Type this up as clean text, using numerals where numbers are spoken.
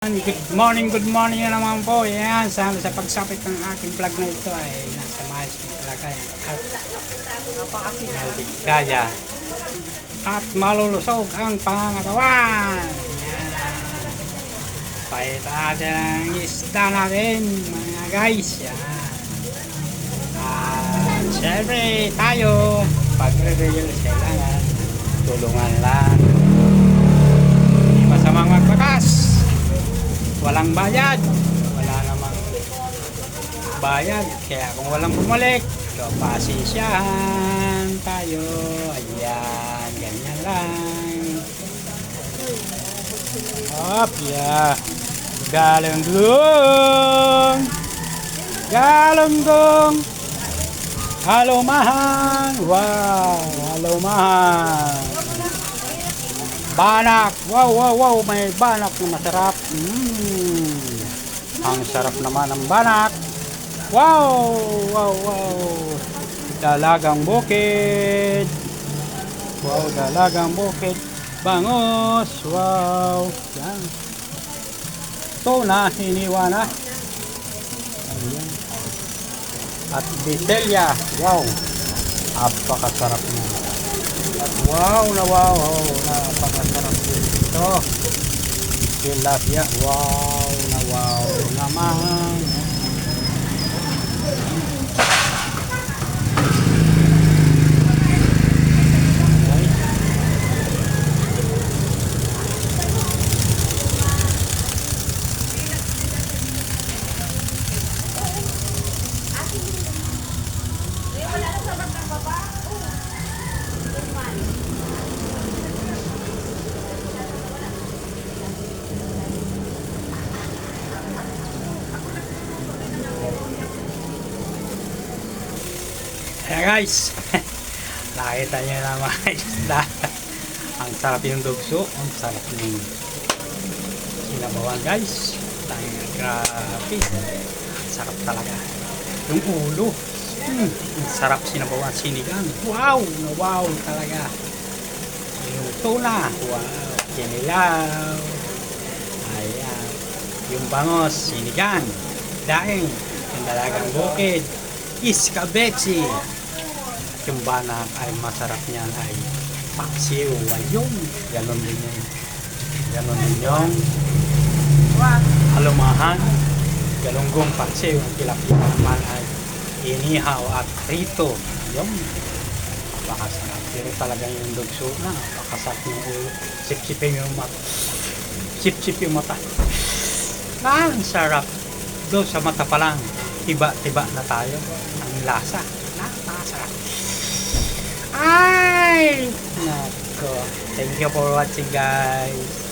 Good morning na naman po. Yan, sa pagsapit ng aking vlog na ito ay nasa maayos na talaga yan. At kaya at malulusog ang pangangatawan. Yan. Pakita natin ang isda natin, mga guys. Yan. At syempre tayo, pag-review kailangan tulungan lang. Hindi masamang magbakas. Walang bayad, wala namang bayad, kaya kung walang bumalik, so pasensyahan tayo. Ayan, ganyan lang. Hop, yeah. Galunggong, galunggong, halumahan, wow, halumahan. Banak, wow, may banak na masarap. Ang sarap naman ng banak. Wow. Dalagang bukid. Wow, dalagang bukid. Bangos, wow. Yan. Tuna, hiniwa na. Ayan. At biselya, wow. Napakasarap na. At wow, napakasarap din ito. Tilapia, wow naman. Kaya guys, nakita nyo na mga isda. Ang sarap yung dugso, ang sarap yung sinabawan guys. Grabe, ang sarap talaga. Yung ulo, ang sarap sinabawan, sinigang. Wow talaga. Yung tuna, wow, kinilaw. Ayan, yung bangos, sinigang. Daing, yung dalagang bukid, iskabetsi. Yung banak ay masarap niyan ay paksiw. Ayun, ganon din yung halumahan, galunggong paksiw. Ang tilapia naman ay inihaw at prito. Ayun, napakasarap. Pero talaga yung dugso na napakasarap yung ulo. Sip-sipin yung mata. Sip-sip yung mata. Ang sarap. Doon sa mata pa lang, tiba na tayo. Ang lasa, napakasarap. Ay! Nako. Thank you for watching guys.